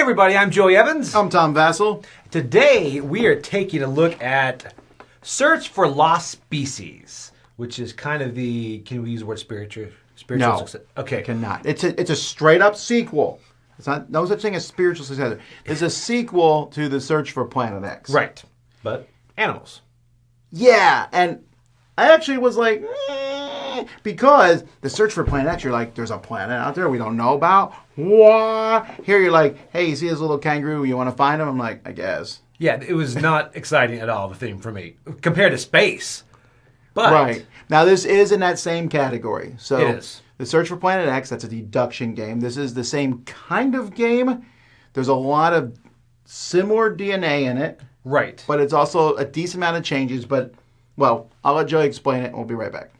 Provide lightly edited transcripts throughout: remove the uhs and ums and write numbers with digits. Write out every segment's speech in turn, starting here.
everybody, I'm Joey Evans. I'm Tom Vasel. Today we are taking a look at Search for Lost Species, which is kind of the, can we use the word spiritual No, success? Okay. Cannot. It's a straight up sequel. It's not no such thing as spiritual successor. It's a sequel to the Search for Planet X. Right. But animals. Yeah, and I actually was like, because the Search for Planet X, you're like, there's a planet out there we don't know about. What? Here you're like, hey, you see this little kangaroo? You want to find him? I'm like, I guess. Yeah, it was not exciting at all, the theme for me, compared to space. But Right. Now, this is in that same category. So it is. The Search for Planet X, that's a deduction game. This is the same kind of game. There's a lot of similar DNA in it. Right. But it's also a decent amount of changes. But, well, I'll let Joey explain it, and we'll be right back.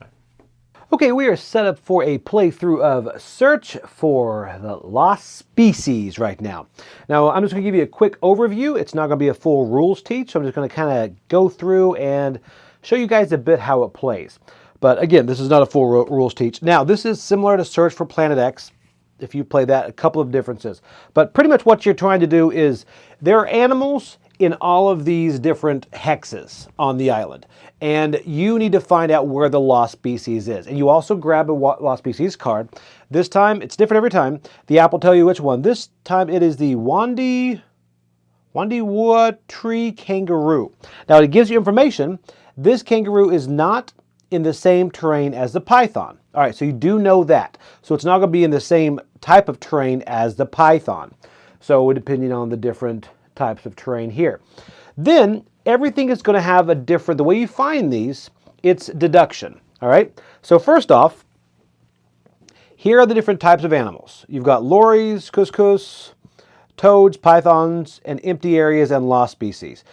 Okay, we are set up for a playthrough of Search for the Lost Species right now. Now, I'm just going to give you a quick overview. It's not going to be a full rules teach, so I'm just going to kind of go through and show you guys a bit how it plays. But again, this is not a full rules teach. Now, this is similar to Search for Planet X. If you play that, a couple of differences. But pretty much what you're trying to do is, there are animals in all of these different hexes on the island. And you need to find out where the lost species is. And you also grab a lost species card. This time, it's different every time. The app will tell you which one. This time it is the Wandiwa tree kangaroo. Now it gives you information. This kangaroo is not in the same terrain as the python. All right, so you do know that. So it's not going to be in the same type of terrain as the python. So depending on the different types of terrain here. Then everything is going to have a different, the way you find these, it's deduction. All right. So first off, here are the different types of animals. You've got lories, cuscus, toads, pythons, and empty areas and lost species.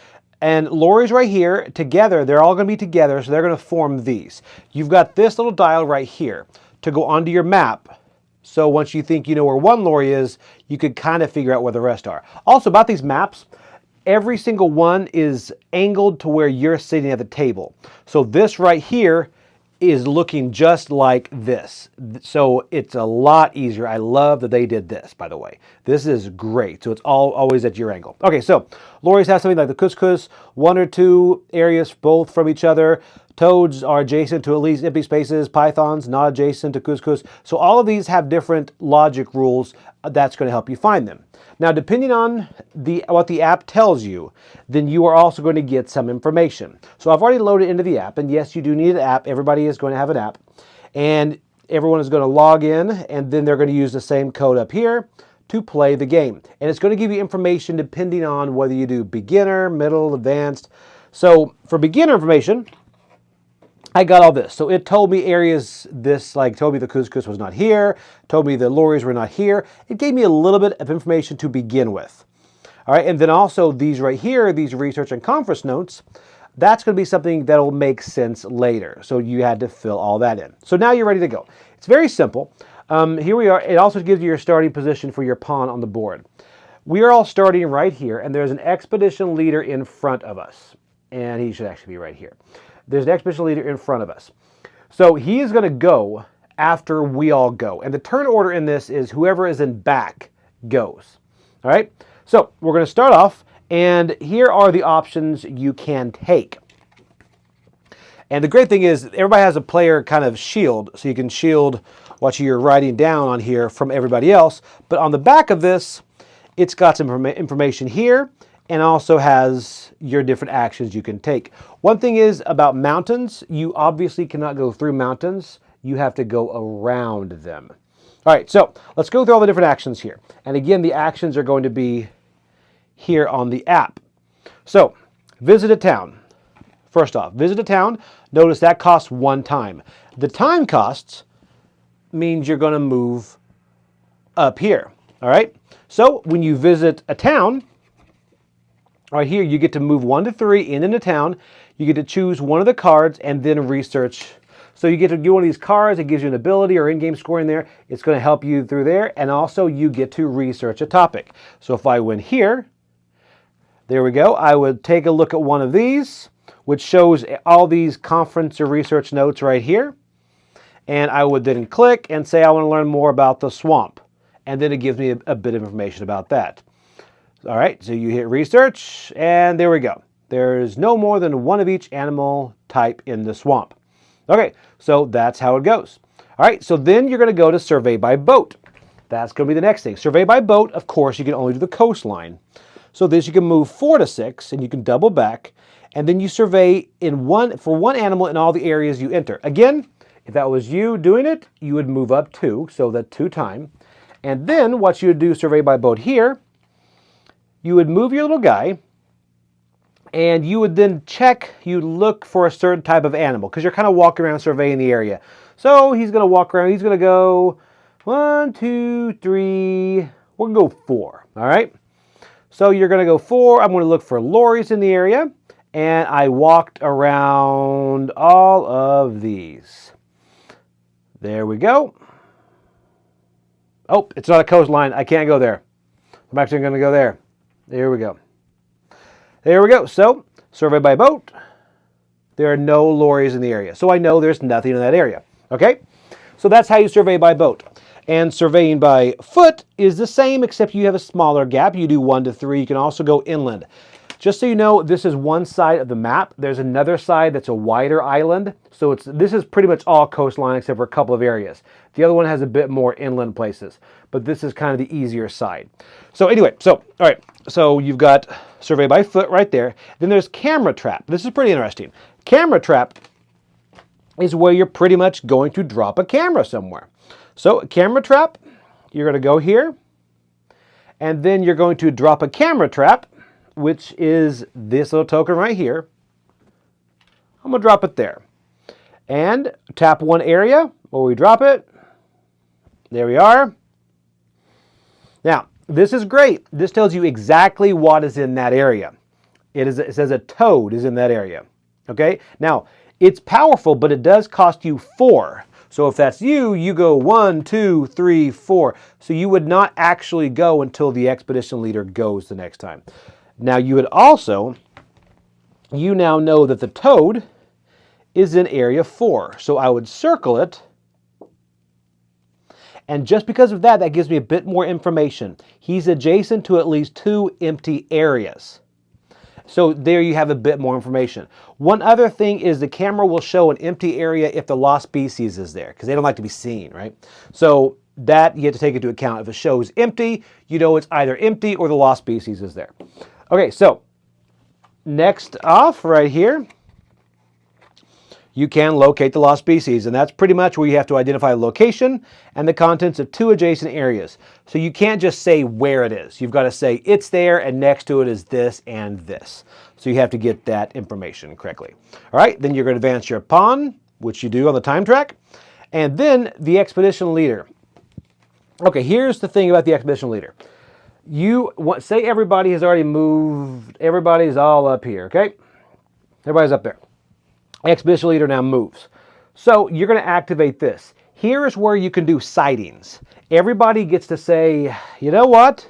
And lories right here, together, they're all going to be together, so they're going to form these. You've got this little dial right here to go onto your map. So once you think you know where one lorry is, you could kind of figure out where the rest are. Also, about these maps, every single one is angled to where you're sitting at the table. So this right here is looking just like this. So it's a lot easier. I love that they did this, by the way. This is great. So it's always at your angle. Okay, so lories have something like the cuscus, one or two areas both from each other. Toads are adjacent to at least empty spaces. Pythons not adjacent to cuscus. So all of these have different logic rules. That's going to help you find them. Now, depending on what the app tells you, then you are also going to get some information. So I've already loaded into the app, and yes, you do need an app. Everybody is going to have an app, and everyone is going to log in, and then they're going to use the same code up here to play the game. And it's going to give you information depending on whether you do beginner, middle, advanced. So for beginner information, I got all this. So it told me areas, told me the cuscus was not here, told me the lories were not here. It gave me a little bit of information to begin with. All right, and then also these right here, these research and conference notes, that's going to be something that will make sense later. So you had to fill all that in. So now you're ready to go. It's very simple. Here we are. It also gives you your starting position for your pawn on the board. We are all starting right here, and there's an expedition leader in front of us. And he should actually be right here. There's an expedition leader in front of us. So he is going to go after we all go. And the turn order in this is whoever is in back goes. All right? So we're going to start off, and here are the options you can take. And the great thing is everybody has a player kind of shield, so you can shield what you're writing down on here from everybody else. But on the back of this, it's got some information here, and also has your different actions you can take. One thing is about mountains, you obviously cannot go through mountains. You have to go around them. All right, so let's go through all the different actions here. And again, the actions are going to be here on the app. So, visit a town. First off, visit a town. Notice that costs 1 time. The time costs means you're going to move up here. All right, so when you visit a town, right here, you get to move 1 to 3 in the town. You get to choose one of the cards and then research. So you get to do one of these cards. It gives you an ability or in-game scoring there. It's going to help you through there. And also you get to research a topic. So if I went here, there we go. I would take a look at one of these, which shows all these conference or research notes right here. And I would then click and say I want to learn more about the swamp. And then it gives me a bit of information about that. All right, so you hit research, and there we go. There's no more than one of each animal type in the swamp. Okay, so that's how it goes. All right, so then you're going to go to survey by boat. That's going to be the next thing. Survey by boat, of course, you can only do the coastline. So this you can move 4 to 6, and you can double back, and then you survey for one animal in all the areas you enter. Again, if that was you doing it, you would move up 2, so that 2 time. And then what you would do survey by boat here, you would move your little guy, and you would then check, you'd look for a certain type of animal, because you're kind of walking around surveying the area. So he's going to walk around, he's going to go 1, 2, 3, we're going to go 4, all right? So you're going to go 4, I'm going to look for lorries in the area, and I walked around all of these. There we go. Oh, it's not a coastline, I can't go there. I'm actually going to go there. There we go. There we go. So, survey by boat. There are no lorries in the area. So I know there's nothing in that area. Okay? So that's how you survey by boat. And surveying by foot is the same, except you have a smaller gap. You do 1 to 3. You can also go inland. Just so you know, this is one side of the map. There's another side that's a wider island. So this is pretty much all coastline except for a couple of areas. The other one has a bit more inland places, but this is kind of the easier side. So anyway, all right. So you've got survey by foot right there. Then there's camera trap. This is pretty interesting. Camera trap is where you're pretty much going to drop a camera somewhere. So camera trap, you're going to go here, and then you're going to drop a camera trap, which is this little token right here. I'm going to drop it there. And tap one area where we drop it. There we are. Now, this is great. This tells you exactly what is in that area. It says a toad is in that area. Okay? Now, it's powerful, but it does cost you 4. So if that's you, you go 1, 2, 3, 4. So you would not actually go until the expedition leader goes the next time. Now you would also, you now know that the toad is in area 4. So I would circle it. And just because of that, that gives me a bit more information. He's adjacent to at least 2 empty areas. So there you have a bit more information. One other thing is the camera will show an empty area if the lost species is there, because they don't like to be seen, right? So that you have to take into account. If it shows empty, you know it's either empty or the lost species is there. Okay, so next off right here, you can locate the lost species, and that's pretty much where you have to identify the location and the contents of 2 adjacent areas. So you can't just say where it is. You've got to say it's there and next to it is this and this. So you have to get that information correctly. All right, then you're going to advance your pawn, which you do on the time track, and then the expedition leader. Okay, here's the thing about the expedition leader. Say everybody has already moved. Everybody's all up here, okay? Everybody's up there. Expedition leader now moves. So you're going to activate this. Here is where you can do sightings. Everybody gets to say, you know what?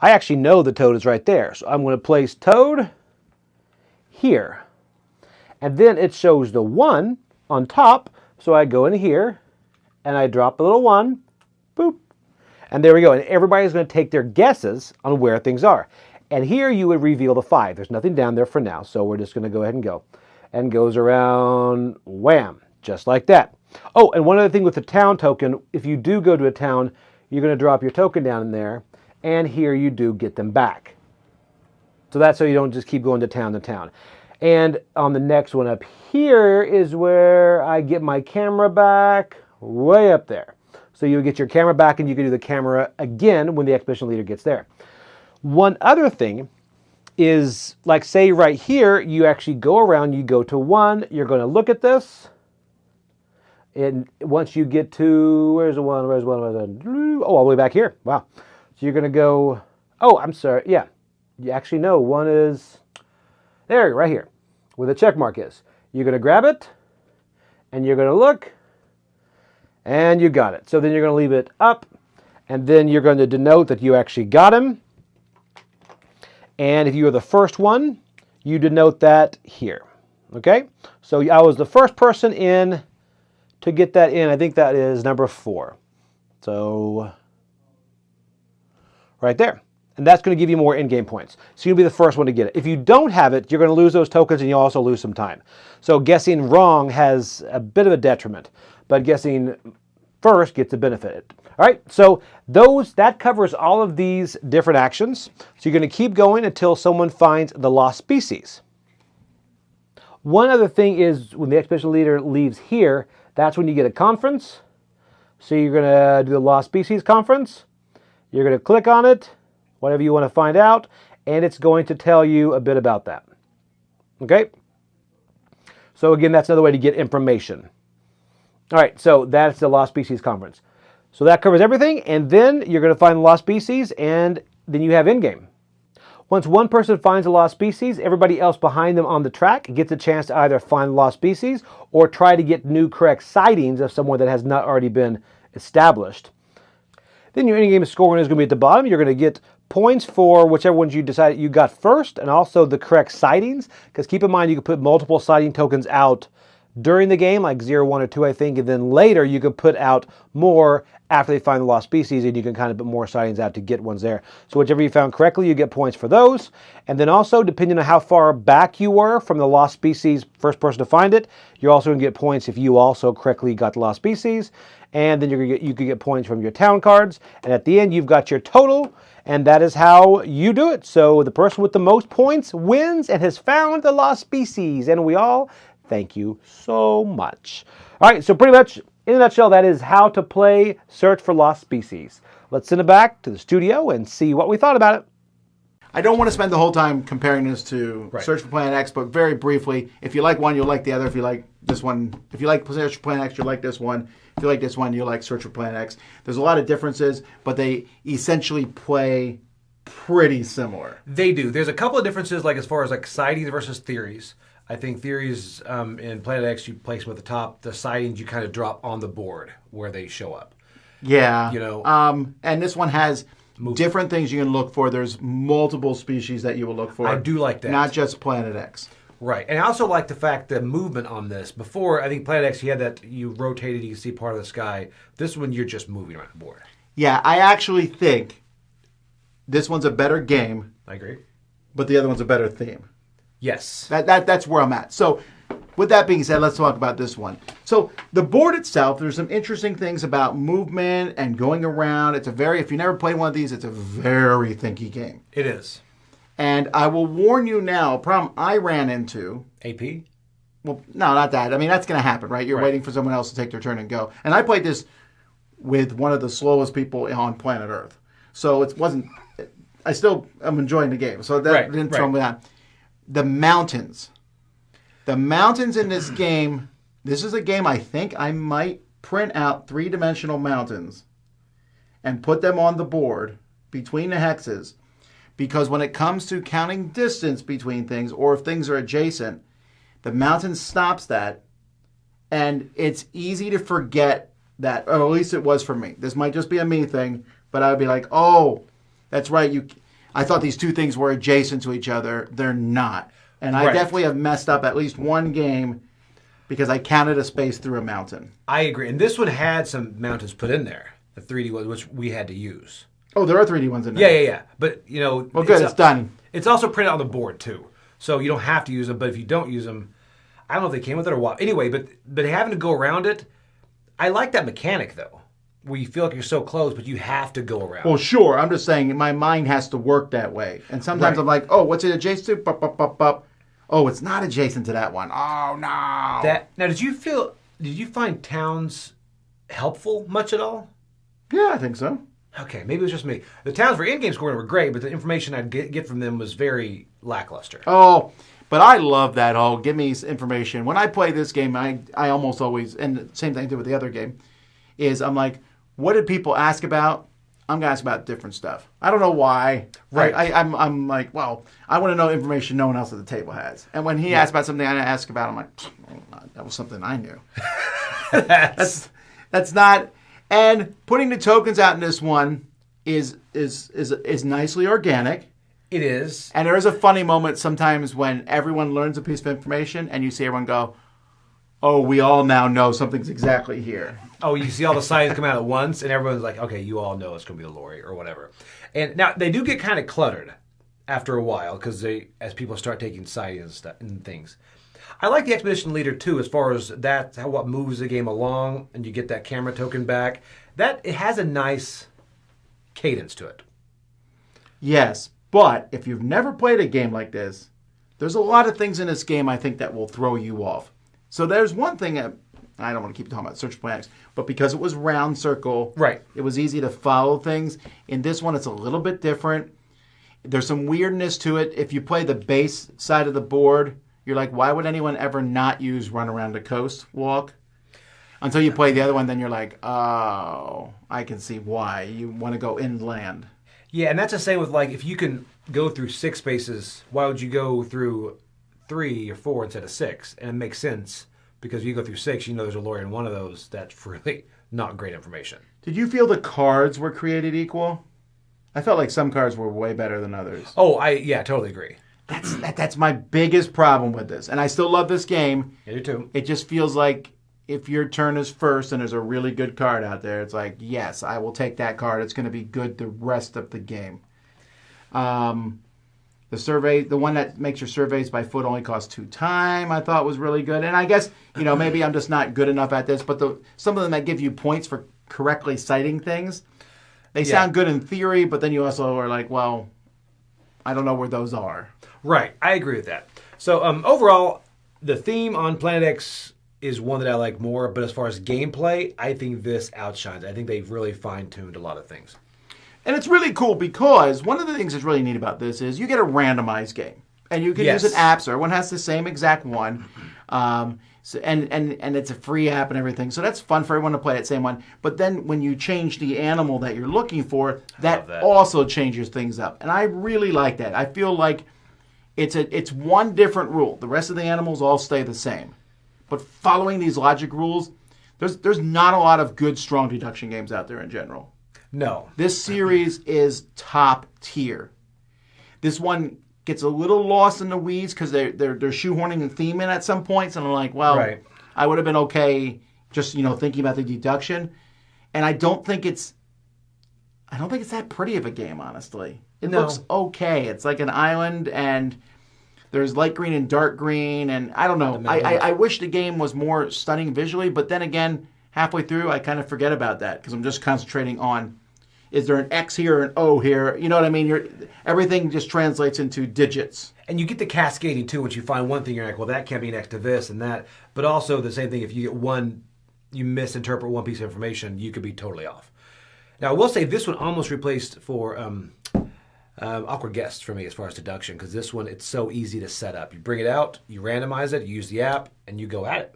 I actually know the toad is right there. So I'm going to place toad here. And then it shows the 1 on top. So I go in here and I drop the little 1. Boop. And there we go. And everybody's going to take their guesses on where things are. And here you would reveal the 5. There's nothing down there for now, so we're just going to go ahead and go. And goes around, wham, just like that. Oh, and one other thing with the town token, if you do go to a town, you're going to drop your token down in there, and here you do get them back. So that's so you don't just keep going to town. And on the next one up here is where I get my camera back, way up there. So you get your camera back, and you can do the camera again when the expedition leader gets there. One other thing is, like say right here, you actually go around, you go to 1, you're going to look at this. And once you get to, where's the 1? Oh, all the way back here. Wow. So you're going to go, oh, I'm sorry. Yeah. You actually know 1 is there, right here, where the check mark is. You're going to grab it, and you're going to look, and you got it. So then you're going to leave it up, and then you're going to denote that you actually got him. And if you are the first one, you denote that here. Okay? So I was the first person in to get that in. I think that is number 4. So right there. And that's going to give you more in-game points. So you'll be the first one to get it. If you don't have it, you're going to lose those tokens and you'll also lose some time. So guessing wrong has a bit of a detriment, but guessing first gets a benefit. All right, so that covers all of these different actions. So you're going to keep going until someone finds the lost species. One other thing is when the expedition leader leaves here, that's when you get a conference. So you're going to do the lost species conference. You're going to click on it, whatever you want to find out, and it's going to tell you a bit about that. Okay? So again, that's another way to get information. All right, so that's the Lost Species Conference. So that covers everything, and then you're going to find the Lost Species, and then you have in-game. Once one person finds a lost species, everybody else behind them on the track gets a chance to either find the lost species or try to get new correct sightings of someone that has not already been established. Then your in-game scoring is going to be at the bottom. You're going to get points for whichever ones you decided you got first, and also the correct sightings, because keep in mind you can put multiple sighting tokens out during the game, like 0, 1, or 2, I think, and then later you can put out more after they find the lost species, and you can kind of put more sightings out to get ones there. So whichever you found correctly, you get points for those. And then also, depending on how far back you were from the lost species, first person to find it, you're also going to get points if you also correctly got the lost species. And then you could get points from your town cards. And at the end, you've got your total, and that is how you do it. So the person with the most points wins and has found the lost species. And we all thank you so much. All right, so pretty much, in a nutshell, that is how to play Search for Lost Species. Let's send it back to the studio and see what we thought about it. I don't want to spend the whole time comparing this to Search for Planet X, but very briefly, if you like one, you'll like the other. If you like this one, if you like Search for Planet X, you'll like this one. If you like this one, you'll like Search for Planet X. There's a lot of differences, but they essentially play pretty similar. They do. There's a couple of differences, like as far as like sightings versus theories. I think theories in Planet X, you place them at the top. The sightings, you kind of drop on the board where they show up. Yeah. You know, and this one has different things you can look for. There's multiple species that you will look for. I do like that. Not just Planet X. Right. And I also like the fact the movement on this. Before, I think Planet X, you had that, you rotated, you can see part of the sky. This one, you're just moving around the board. Yeah, I actually think this one's a better game. I agree. But the other one's a better theme. Yes. That's where I'm at. So with that being said, let's talk about this one. So the board itself, there's some interesting things about movement and going around. It's if you never played one of these, it's a very thinky game. It is. And I will warn you now, a problem I ran into. AP? Well, no, not that. I mean, that's going to happen, right? You're waiting for someone else to take their turn and go. And I played this with one of the slowest people on planet Earth. So it wasn't, I still am enjoying the game. So that didn't throw me down. The mountains. The mountains in this game, this is a game I think I might print out 3-dimensional mountains and put them on the board between the hexes, because when it comes to counting distance between things, or if things are adjacent, the mountain stops that, and it's easy to forget that, or at least it was for me. This might just be a me thing, but I would be like, oh, that's right, I thought these two things were adjacent to each other. They're not. And I definitely have messed up at least one game because I counted a space through a mountain. I agree. And this one had some mountains put in there, the 3D ones, which we had to use. Oh, there are 3D ones in there. Yeah. But, you know... Well, good. It's done. It's also printed on the board, too. So you don't have to use them. But if you don't use them, I don't know if they came with it or what. Anyway, but having to go around it, I like that mechanic, though, where you feel like you're so close, but you have to go around. Well, sure. I'm just saying my mind has to work that way. And sometimes I'm like, oh, what's it adjacent to? Bup, bup, bup, bup. Oh, it's not adjacent to that one. Oh, no. Now, did you find towns helpful much at all? Yeah, I think so. Okay, maybe it was just me. The towns for in-game scoring were great, but the information I'd get from them was very lackluster. Oh, but I love that whole give me information. When I play this game, I almost always, and the same thing I did with the other game, is I'm like, what did people ask about? I'm going to ask about different stuff. I don't know why. Right. I'm like, well, I want to know information no one else at the table has. And when he asked about something I didn't ask about, I'm like, that was something I knew. That's not. And putting the tokens out in this one is nicely organic. It is. And there is a funny moment sometimes when everyone learns a piece of information and you see everyone go, oh, we all now know something's exactly here. Oh, you see all the signs come out at once, and everyone's like, okay, you all know it's going to be the lorry or whatever. And now they do get kind of cluttered after a while because as people start taking sightings and stuff and things. I like the Expedition Leader too, as far as what moves the game along, and you get that camera token back. That it has a nice cadence to it. Yes, but if you've never played a game like this, there's a lot of things in this game I think that will throw you off. So there's one thing that I don't want to keep talking about Search for Planet X, but because it was round circle, right, it was easy to follow things. In this one, it's a little bit different. There's some weirdness to it. If you play the base side of the board, you're like, why would anyone ever not use run around the coast walk? Until you play the other one, then you're like, oh, I can see why. You want to go inland. Yeah, and that's the same with, like, if you can go through 6 spaces, why would you go through 3 or 4 instead of 6? And it makes sense, because if you go through 6, you know there's a lawyer in one of those. That's really not great information. Did you feel the cards were created equal? I felt like some cards were way better than others. Oh, yeah, totally agree. That's my biggest problem with this. And I still love this game. I do too. It just feels like if your turn is first and there's a really good card out there, it's like, yes, I will take that card. It's going to be good the rest of the game. The survey, the one that makes your surveys by foot only costs 2 time, I thought was really good. And I guess, maybe I'm just not good enough at this, but some of them that give you points for correctly citing things, they sound good in theory, but then you also are like, well, I don't know where those are. Right, I agree with that. So overall, the theme on Planet X is one that I like more, but as far as gameplay, I think this outshines. I think they've really fine-tuned a lot of things. And it's really cool because one of the things that's really neat about this is you get a randomized game. And you can use an app, so everyone has the same exact one. And it's a free app and everything. So that's fun for everyone to play that same one. But then when you change the animal that you're looking for, that also changes things up. And I really like that. I feel like it's one different rule. The rest of the animals all stay the same. But following these logic rules, there's not a lot of good, strong deduction games out there in general. No. This series is top tier. This one gets a little lost in the weeds because they're shoehorning the theme in at some points, and I'm like, well, I would have been okay just thinking about the deduction. And I don't think it's that pretty of a game, honestly. It looks okay. It's like an island, and there's light green and dark green, and I don't know. I wish the game was more stunning visually, but then again, halfway through, I kind of forget about that because I'm just concentrating on, is there an X here or an O here? You know what I mean? Everything just translates into digits. And you get the cascading, too. Once you find one thing, you're like, well, that can't be next to this and that. But also the same thing, if you get one, you misinterpret one piece of information, you could be totally off. Now, I will say this one almost replaced for Awkward Guests for me as far as deduction, because this one, it's so easy to set up. You bring it out, you randomize it, you use the app, and you go at it.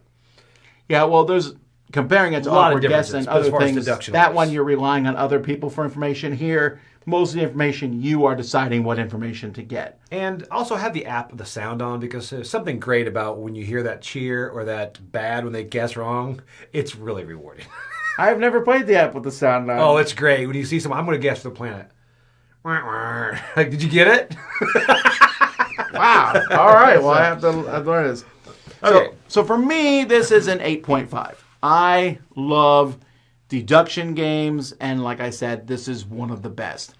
Yeah, well, comparing it to Awkward Guests and other things, that one you're relying on other people for information. Here, most of the information, you are deciding what information to get. And also have the app with the sound on, because there's something great about when you hear that cheer or that bad when they guess wrong. It's really rewarding. I've never played the app with the sound on. Oh, it's great. When you see someone, I'm going to guess for the planet. Like, did you get it? Wow. All right. Well, I have to learn this. Okay. So for me, this is an 8.5. I love deduction games, and like I said, this is one of the best.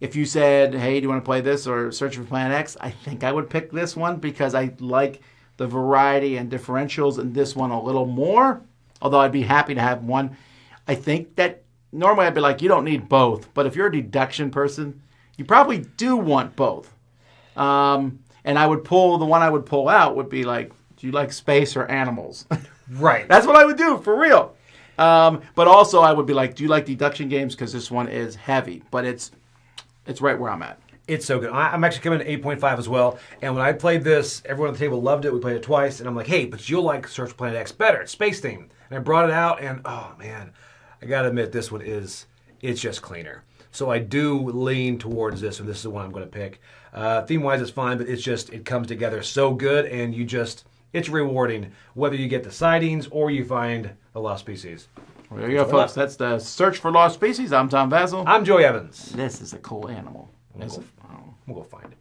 If you said, hey, do you want to play this or Search for Planet X, I think I would pick this one because I like the variety and differentials in this one a little more, although I'd be happy to have one. I think that normally I'd be like, you don't need both, but if you're a deduction person, you probably do want both. And the one I would pull out would be like, do you like space or animals? Right. That's what I would do, for real. But also I would be like, do you like deduction games? Because this one is heavy, but it's right where I'm at. It's so good. I'm actually coming to 8.5 as well. And when I played this, everyone at the table loved it. We played it twice. And I'm like, hey, but you'll like Search for Planet X better. It's space themed. And I brought it out, and oh, man, I got to admit, this one it's just cleaner. So I do lean towards this, and this is the one I'm going to pick. Theme-wise, it's fine, but it comes together so good, and it's rewarding, whether you get the sightings or you find the lost species. Well, there you go, folks. That's the Search for Lost Species. I'm Tom Vasel. I'm Joey Evans. This is a cool animal. We'll go find it.